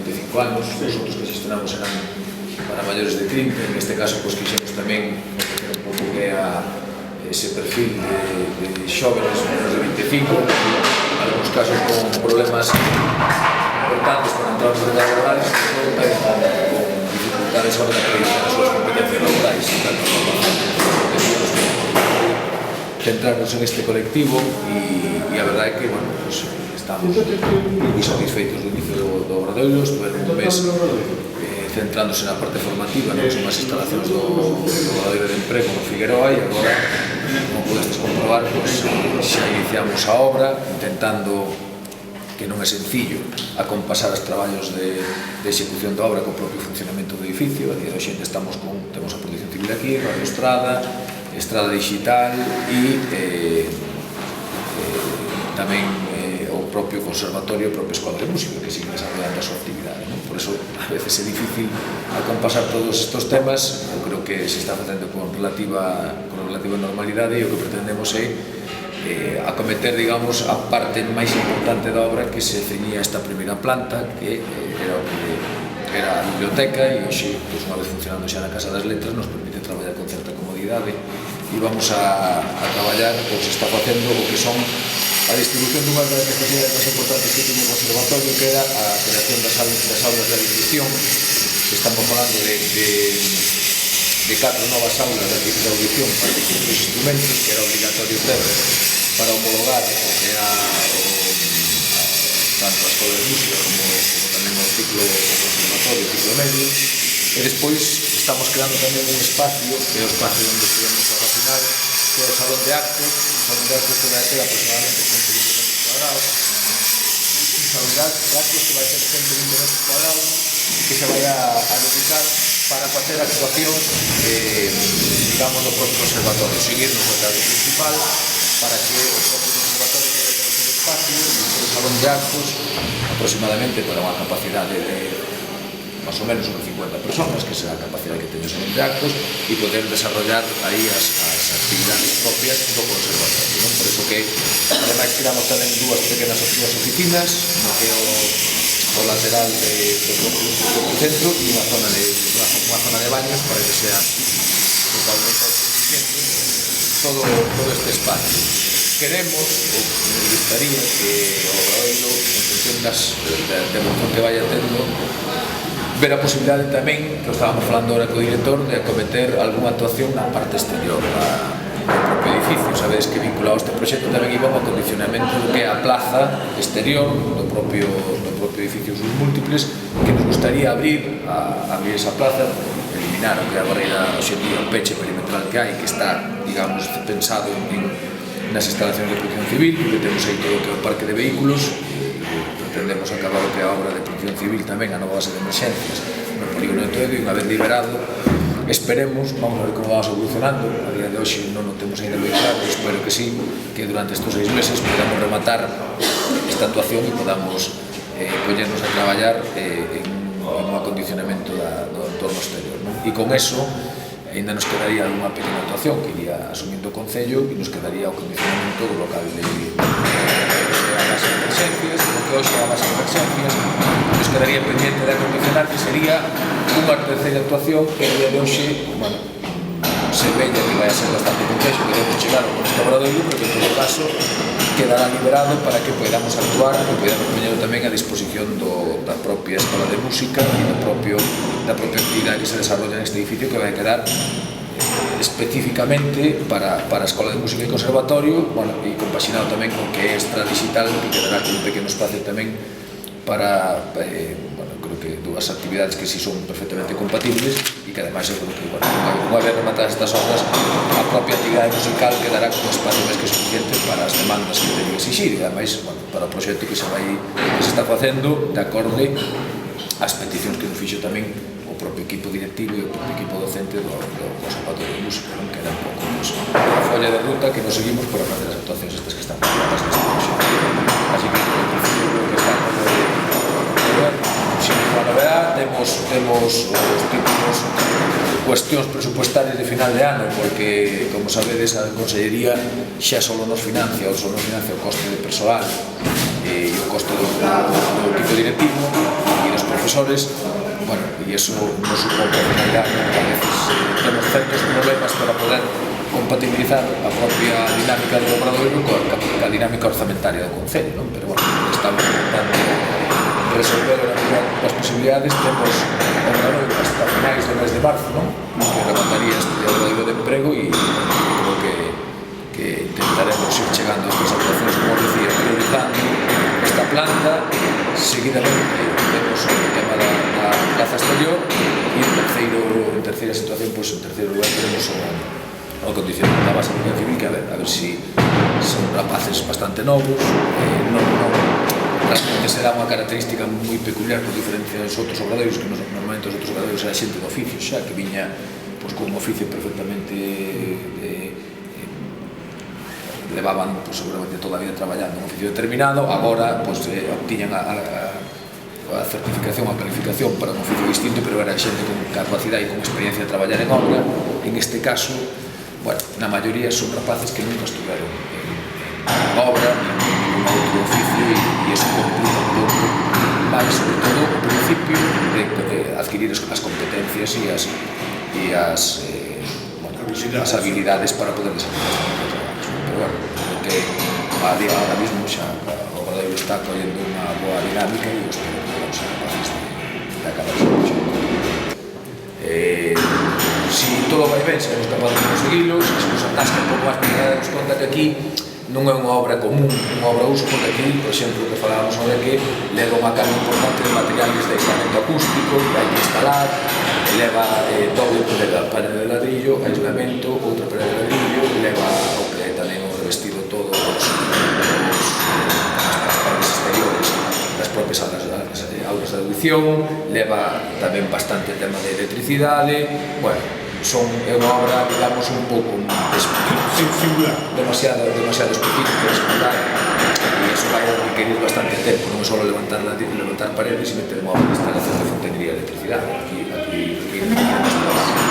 25 anos, os outros que gestionamos eran para maiores de 30, en este caso pues quixemos tamén un pouco que ese perfil de xóvenes menos de 25, en algúns casos con problemas importantes para entrar nos mercados laborales, pero con dificultades a hora de acreditar as súas competencias laborais. Centrarnos en este colectivo e a verdade é que, bueno, pues, estamos moi satisfeitos do inicio do Obradoiro. Estuveron un mes centrándose na parte formativa, non son as instalacións do Obradoiro de Emprego no Figueroa, e agora, como podestes comprobar, pues, xa iniciamos a obra intentando, que non é sencillo, acompasar os traballos de execución da obra co propio funcionamento do edificio. A día de hoxe temos a Protección Civil aquí, Radio Estrada Digital e tamén o propio conservatorio, a propia escola de música, que sigue desarrollando a súa actividade. Por eso, a veces é difícil acompasar todos estes temas. Eu creo que se está facendo con relativa normalidade, e o que pretendemos é acometer, digamos, a parte máis importante da obra, que se ceñía esta primeira planta, que era a biblioteca, e hoxe, unha vez funcionando xa na Casa das Letras, nos permite traballar con certa comodidade, e vamos a traballar o que se está facendo, o que son a distribución dunha das necesidades máis importantes que tiene o conservatorio, que era a creación das aulas de audición. Estamos falando de 4 novas aulas de audición para distintos instrumentos, que era obligatorio ter para homologar o que era tanto a escola de música como tamén o ciclo conservatorio, o ciclo medio. E despois estamos creando tamén un espacio, que é o espacio onde estivemos ao final, que é o salón de actos, que vai ter aproximadamente 120 metros cuadrados, un salón de actos que vai ter 120 metros cuadrados, que se vai a dedicar para facer actuacións, digamos, do propio conservatorio, seguir no contrato principal, para que o propio conservatorio poida ter o seu espacio, o salón de actos, aproximadamente para unha capacidade de más ou menos unos 50 personas, que será a capacidade que teño o salón de actos, e poder desarrollar aí as actividades propias do conservatorio. Por eso que, ademais, tiramos tamén dúas pequenas oficinas, no que é o lateral do centro, e unha zona de baños para que sea totalmente autosuficiente todo este espacio. Queremos, ou nos gustaría, que o Obradoiro, en función da evolución que vaya tendo, ver a posibilidade tamén, que estábamos falando ahora co director, de acometer algunha actuación na parte exterior do propio edificio. Sabedes que vinculado a este proxecto tamén iba ao acondicionamento do que é a plaza exterior do propio edificio Sus Múltiples, que nos gustaría abrir esa plaza, eliminar o que é a barreira hoxe en día, o peche perimetral que hai, que está, digamos, pensado nas instalacións de protección civil, que temos aí todo o que é o parque de vehículos. Pretendemos acabar o que é a obra de protección civil tamén, a nova base de emerxencias no polígono de Toedo, e unha vez liberado, esperemos, vamos a ver como vamos evolucionando. A día de hoxe non o temos ainda moi claro, espero que sí, que durante estes 6 meses podamos rematar esta actuación e podamos collernos a traballar en un acondicionamento do entorno exterior. E con eso ainda nos quedaría unha pequena actuación que iría asumindo o Concello, e nos quedaría o acondicionamento do local de base de emerxencias, do que hoxe é a base de emerxencias. Nos quedaría pendiente de acondicionar, que sería unha terceira actuación que a día de hoxe, bueno, se veña que vai a ser bastante complexo, queremos chegar ao este Obradoiro, pero que en todo caso quedará liberado para que podamos actuar e podamos poñer tamén a disposición da propia escola de música e da propia actividade que se desarrolla neste edificio, que vai quedar especificamente para a escola de música e conservatorio, bueno, e compaxinado tamén con que é Estrada Digital, que quedará con un pequeno espacio tamén para, bueno, creo que dúas actividades que si son perfectamente compatibles, e que ademais eu creo que, bueno, unha vez rematadas estas obras, a propia actividade musical quedará con un espacio máis que suficiente para as demandas que teñen que exixir, e ademais, bueno, para o proxecto que se está facendo de acorde ás peticións que nos fixo tamén o propio equipo directivo e o propio equipo docente do Conservatorio de Música, que era un pouco a folla de ruta que nos seguimos para facer as actuacións estas que están preparadas neste proxecto. Así que, en principio, creo que está sin ninguna novedade. Temos os títulos cuestións presupuestarias de final de ano, porque, como sabedes, a Consellería xa só nos financia o coste de persoal e o coste do equipo directivo e dos profesores profesores, bueno, e iso nos supón que a veces temos certos problemas para poder compatibilizar a propia dinámica do obradoiro coa dinámica orzamentaria do Concello, non? Pero, bueno, estamos intentando resolver a medida das posibilidades. Temos obradoiro hasta finais do mes de marzo, non? Que remataría este obradoiro de emprego e creo que intentaremos ir chegando a estas actuacións, como decía, priorizando esta planta. Seguidamente temos o tema da plaza exterior e en terceira situación, pois en terceiro lugar teremos o acondicionamento da base de civil, que a ver si son rapaces bastante novos, realmente será unha característica moi peculiar por diferencia dos outros obradoiros, que normalmente os outros obradoiros era xente de oficio xa, que viña con un oficio perfectamente levaban seguramente toda a vida traballando un oficio determinado, agora obtiñan a certificación, a calificación para un oficio distinto, pero era xente con capacidade e con experiencia de traballar en obra. En este caso, bueno, na maioría son rapaces que nunca estuveron en obra ni en ningún outro oficio, e iso complica un pouco máis, sobre todo o principio de adquirir as competencias e as habilidades para poder desarrollar este traballo. Pero bueno, creo que ahora mismo xa o obradoiro está collendo unha boa dinámica e espero que vamos ser capaces de acabar ese proxecto. Si todo vai ben, seremos capaces de conseguilo. Se nos atasca un pouco máis, porque daremos conta que aquí non é unha obra común, unha obra uso, porque aquí, por exemplo, o que falábamos ahora é que leva unha carga importante de materiales de aislamento acústico, que hai que instalar, leva doble pared de ladrillo, aislamento, outra pared de ladrillo, leva o que tamén o revestido todo as paredes exteriores das propias aulas de audición, leva tamén bastante tema de electricidade. Bueno, é unha obra, digamos, un pouco demasiado específica, singular, e iso vai requerir bastante tempo, non é só levantar paredes e meter unha obra de instalación de fontanería de electricidade. Aquí